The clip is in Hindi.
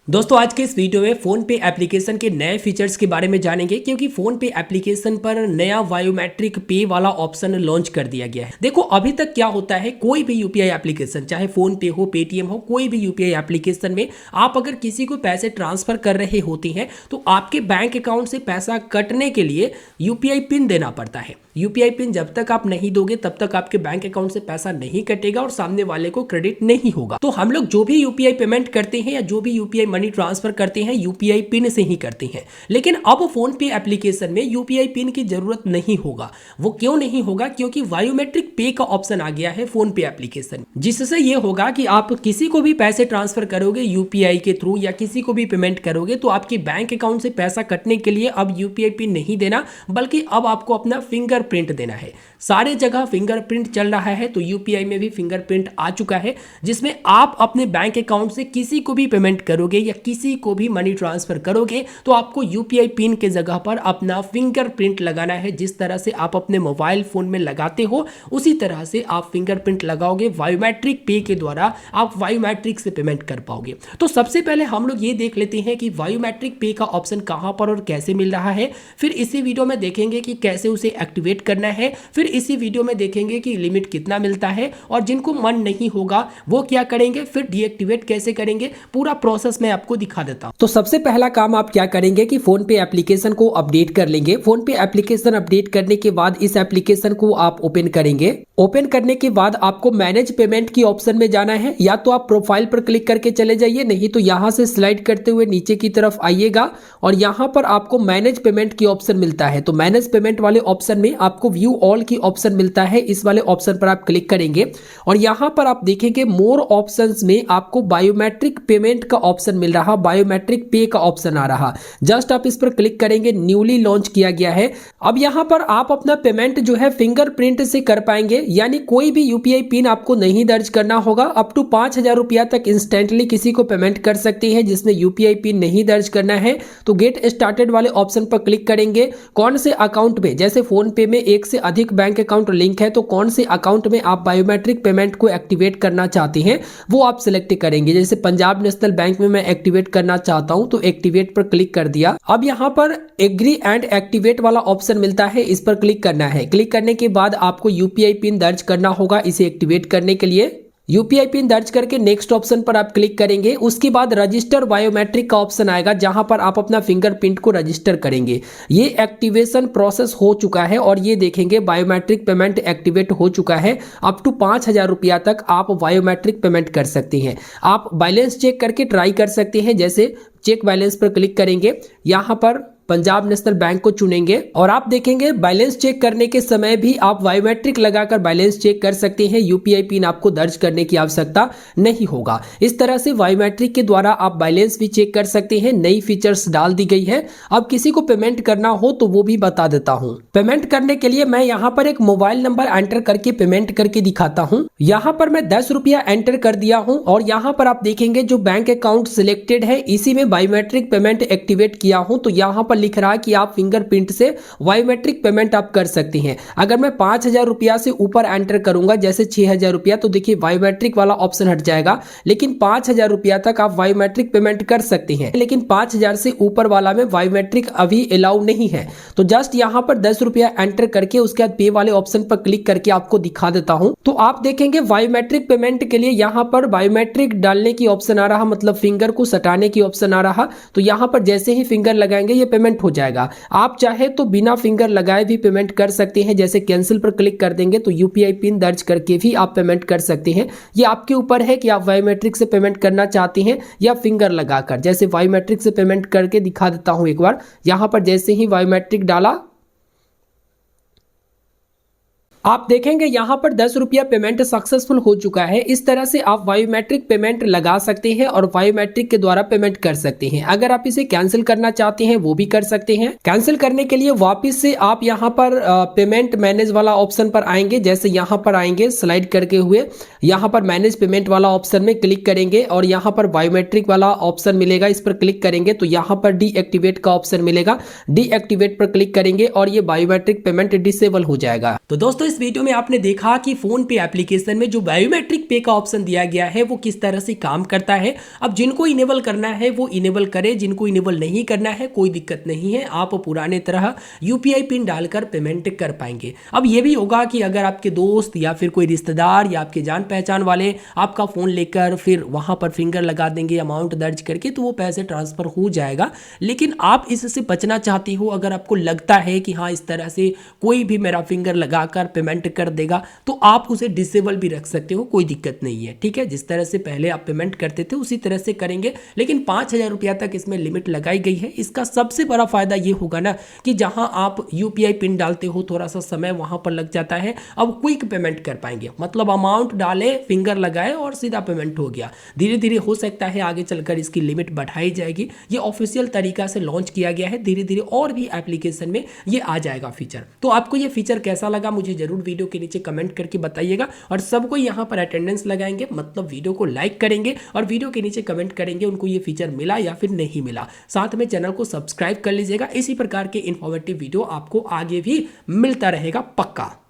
दोस्तों आज के इस वीडियो में फोन पे एप्लीकेशन के नए फीचर्स के बारे में जानेंगे क्योंकि फोन पे एप्लीकेशन पर नया बायोमेट्रिक पे वाला ऑप्शन लॉन्च कर दिया गया है। देखो अभी तक क्या होता है, कोई भी यूपीआई एप्लीकेशन चाहे फोन पे हो, पेटीएम हो, कोई भी यूपीआई एप्लीकेशन में आप अगर किसी को पैसे ट्रांसफर कर रहे होते हैं तो आपके बैंक अकाउंट से पैसा कटने के लिए यूपीआई पिन देना पड़ता है। यूपीआई पिन जब तक आप नहीं दोगे तब तक आपके बैंक अकाउंट से पैसा नहीं कटेगा और सामने वाले को क्रेडिट नहीं होगा। तो हम लोग जो भी यूपीआई पेमेंट करते हैं या जो भी यूपीआई मनी ट्रांसफर करते हैं यूपीआई पिन से ही करते हैं, लेकिन अब फोन पे एप्लीकेशन में यूपीआई पिन की जरूरत नहीं होगा। वो क्यों नहीं होगा? क्योंकि बायोमेट्रिक पे का ऑप्शन आ गया है फोन पे एप्लीकेशन, जिससे ये होगा कि आप किसी को भी पैसे ट्रांसफर करोगे यूपीआई के थ्रू या किसी को भी पेमेंट करोगे तो आपके बैंक अकाउंट से पैसा कटने के लिए अब यूपीआई पिन नहीं देना, बल्कि अब आपको अपना फिंगरप्रिंट देना है। सारे जगह फिंगरप्रिंट चल रहा है तो यूपीआई में भी फिंगरप्रिंट आ चुका है, जिसमें आप अपने बैंक अकाउंट से किसी को भी पेमेंट करोगे या किसी को भी मनी ट्रांसफर करोगे तो आपको यूपीआई पिन के जगह पर अपना फिंगरप्रिंट लगाना है। जिस तरह से आप अपने मोबाइल फोन में लगाते हो उसी तरह से आप फिंगरप्रिंट लगाओगे। बायोमेट्रिक पे के द्वारा आप बायोमेट्रिक से पेमेंट कर पाओगे। तो सबसे पहले हम लोग ये देख लेते हैं कि बायोमेट्रिक पे का ऑप्शन कहां पर और कैसे मिल रहा है। फिर इसी वीडियो में देखेंगे कि कैसे उसे एक्टिवेट करना है। फिर इसी वीडियो में देखेंगे कि लिमिट कितना मिलता है और जिनको मन नहीं होगा वो क्या करेंगे, फिर डीएक्टिवेट कैसे करेंगे, पूरा प्रोसेस मैं आपको दिखा देता हूं। तो सबसे पहला काम आप क्या करेंगे कि फोन पे एप्लीकेशन को अपडेट कर लेंगे। फोन पे एप्लीकेशन अपडेट करने के बाद इस एप्लीकेशन को आप ओपन करेंगे। ओपन करने के बाद आपको मैनेज पेमेंट की ऑप्शन में जाना है। या तो आप प्रोफाइल पर क्लिक करके चले जाइए, नहीं तो यहां से स्लाइड करते हुए नीचे की तरफ आइएगा और यहां पर आपको मैनेज पेमेंट की ऑप्शन मिलता है। तो मैनेज पेमेंट वाले ऑप्शन में आपको व्यू ऑल की ऑप्शन मिलता है। इस वाले ऑप्शन पर आप क्लिक करेंगे और यहां पर आप देखेंगे मोर ऑप्शंस में आपको बायोमेट्रिक पेमेंट का ऑप्शन मिल रहा, बायोमेट्रिक पे का ऑप्शन आ रहा। जस्ट आप इस पर क्लिक करेंगे, न्यूली लॉन्च किया गया है। अब यहां पर आप अपना पेमेंट जो है फिंगरप्रिंट से कर पाएंगे, यानी कोई भी यूपीआई पिन आपको नहीं दर्ज करना होगा। अप टू 5,000 रुपया तक इंस्टेंटली किसी को पेमेंट कर सकते हैं जिसने यूपीआई पिन नहीं दर्ज करना है। तो गेट स्टार्टेड वाले ऑप्शन पर क्लिक करेंगे। कौन से अकाउंट में, जैसे फोन पे में एक से अधिक बैंक अकाउंट लिंक है तो कौन से अकाउंट में आप बायोमेट्रिक पेमेंट को एक्टिवेट करना चाहते हैं वो आप सिलेक्ट करेंगे। जैसे पंजाब नेशनल बैंक में मैं एक्टिवेट करना चाहता हूं तो एक्टिवेट पर क्लिक कर दिया। अब यहां पर एग्री एंड एक्टिवेट वाला ऑप्शन मिलता है, इस पर क्लिक करना है। क्लिक करने के बाद आपको यूपीआई पिन दर्ज करना होगा इसे एक्टिवेट करने के लिए। यूपीआई पिन दर्ज करके नेक्स्ट ऑप्शन पर आप क्लिक करेंगे। उसके बाद रजिस्टर बायोमेट्रिक का ऑप्शन आएगा जहां पर आप अपना फिंगरप्रिंट को रजिस्टर करेंगे। ये एक्टिवेशन प्रोसेस हो चुका है और ये देखेंगे बायोमेट्रिक पेमेंट एक्टिवेट हो चुका है। अप टू 5,000 रुपया तक आप बायोमेट्रिक पेमेंट कर सकते हैं। आप बैलेंस चेक करके ट्राई कर सकते हैं। जैसे चेक बैलेंस पर क्लिक करेंगे, यहां पर पंजाब नेशनल बैंक को चुनेंगे और आप देखेंगे बैलेंस चेक करने के समय भी आप बायोमेट्रिक लगाकर बैलेंस चेक कर सकते हैं। यूपीआई पिन आपको दर्ज करने की आवश्यकता नहीं होगा। इस तरह से बायोमेट्रिक के द्वारा आप बैलेंस भी चेक कर सकते हैं। नई फीचर्स डाल दी गई है। अब किसी को पेमेंट करना हो तो वो भी बता देता हूं। पेमेंट करने के लिए मैं यहां पर एक मोबाइल नंबर एंटर करके पेमेंट करके दिखाता हूं। यहां पर मैं 10 रुपया एंटर कर दिया हूं और यहां पर आप देखेंगे जो बैंक अकाउंट सिलेक्टेड है इसी में बायोमेट्रिक पेमेंट एक्टिवेट किया हूं। तो यहां पर लिख रहा है कि आप फिंगरप्रिंट से बायोमेट्रिक पेमेंट आप कर सकते हैं। अगर मैं 5,000 रुपया से ऊपर एंटर करूंगा, जैसे 6,000 रुपया, तो देखिए बायोमेट्रिक वाला ऑप्शन हट जाएगा। लेकिन 5,000 रुपया तक आप बायोमेट्रिक पेमेंट कर सकते हैं, लेकिन 5,000 से ऊपर वाला में बायोमेट्रिक अभी अलाउ नहीं है। तो जस्ट यहां पर 10 रुपया एंटर करके उसके बाद पे वाले ऑप्शन पर क्लिक करके आपको दिखा देता हूं। तो आप देखेंगे बायोमेट्रिक पेमेंट के लिए यहां पर बायोमेट्रिक डालने की ऑप्शन आ रहा, मतलब फिंगर को सटाने की ऑप्शन आ रहा। तो यहां पर जैसे ही फिंगर लगाएंगे ये पेमेंट हो जाएगा। आप चाहे तो बिना फिंगर लगाए भी पेमेंट कर सकते हैं। जैसे कैंसिल पर क्लिक कर देंगे तो यूपीआई पिन दर्ज करके भी आप पेमेंट कर सकते हैं। ये आपके ऊपर है कि आप बायोमेट्रिक से पेमेंट करना चाहते हैं या फिंगर लगाकर। जैसे बायोमेट्रिक से पेमेंट करके दिखा देता हूं एक बार। यहां पर जैसे ही बायोमेट्रिक डाला आप देखेंगे यहां पर 10 रुपया पेमेंट सक्सेसफुल हो चुका है। इस तरह से आप बायोमेट्रिक पेमेंट लगा सकते हैं और बायोमेट्रिक के द्वारा पेमेंट कर सकते हैं। अगर आप इसे कैंसिल करना चाहते हैं वो भी कर सकते हैं। कैंसिल करने के लिए वापस से आप यहां पर पेमेंट मैनेज वाला ऑप्शन पर आएंगे। जैसे यहां पर आएंगे स्लाइड करके हुए, यहां पर मैनेज पेमेंट वाला ऑप्शन में क्लिक करेंगे और यहां पर बायोमेट्रिक वाला ऑप्शन मिलेगा, इस पर क्लिक करेंगे तो यहां पर डीएक्टिवेट का ऑप्शन मिलेगा। डीएक्टिवेट पर क्लिक करेंगे और ये बायोमेट्रिक पेमेंट डिसेबल हो जाएगा। तो दोस्तों इस वीडियो में आपने देखा कि फोन पे एप्लीकेशन में जो बायोमेट्रिक पे का ऑप्शन दिया गया है वो किस तरह से काम करता है। अब जिनको इनेबल करना है वो इनेबल करें, जिनको इनेबल नहीं करना है कोई दिक्कत नहीं है, आप पुराने तरह यूपीआई पिन डालकर पेमेंट कर पाएंगे। अब ये भी होगा कि अगर आपके दोस्त या फिर कोई रिश्तेदार या आपके जान पहचान वाले आपका फ़ोन लेकर फिर वहाँ पर फिंगर लगा देंगे अमाउंट दर्ज करके, तो वो पैसे ट्रांसफ़र हो जाएगा। लेकिन आप इससे बचना चाहती हो, अगर आपको लगता है कि हाँ इस तरह से कोई भी मेरा फिंगर लगाकर पेमेंट कर देगा, तो आप उसे डिसेबल भी रख सकते हो, कोई दिक्कत नहीं है। ठीक है, जिस तरह से पहले आप पेमेंट करते थे उसी तरह से करेंगे, लेकिन 5,000 रुपया तक इसमें लिमिट लगाई गई है। इसका सबसे बड़ा फायदा ये होगा ना कि जहां आप यूपीआई पिन डालते हो थोड़ा सा समय वहां पर लग जाता है, अब क्विक पेमेंट कर पाएंगे। मतलब अमाउंट डाले, फिंगर लगाए और सीधा पेमेंट हो गया। धीरे धीरे हो सकता है आगे चलकर इसकी लिमिट बढ़ाई जाएगी। ये ऑफिशियल तरीका से लॉन्च किया गया है, धीरे धीरे और भी एप्लीकेशन में ये आ जाएगा फीचर। तो आपको ये फीचर कैसा लगा मुझे जरूर वीडियो के नीचे कमेंट करके बताइएगा। और सबको यहाँ पर अटेंडेंस लगाएंगे, मतलब वीडियो को लाइक करेंगे और वीडियो के नीचे कमेंट करेंगे उनको ये फीचर मिला या फिर नहीं मिला। साथ में चैनल को सब्सक्राइब कर लीजिएगा, इसी प्रकार के इंफॉर्मेटिव वीडियो आपको आगे भी मिलता रहेगा पक्का।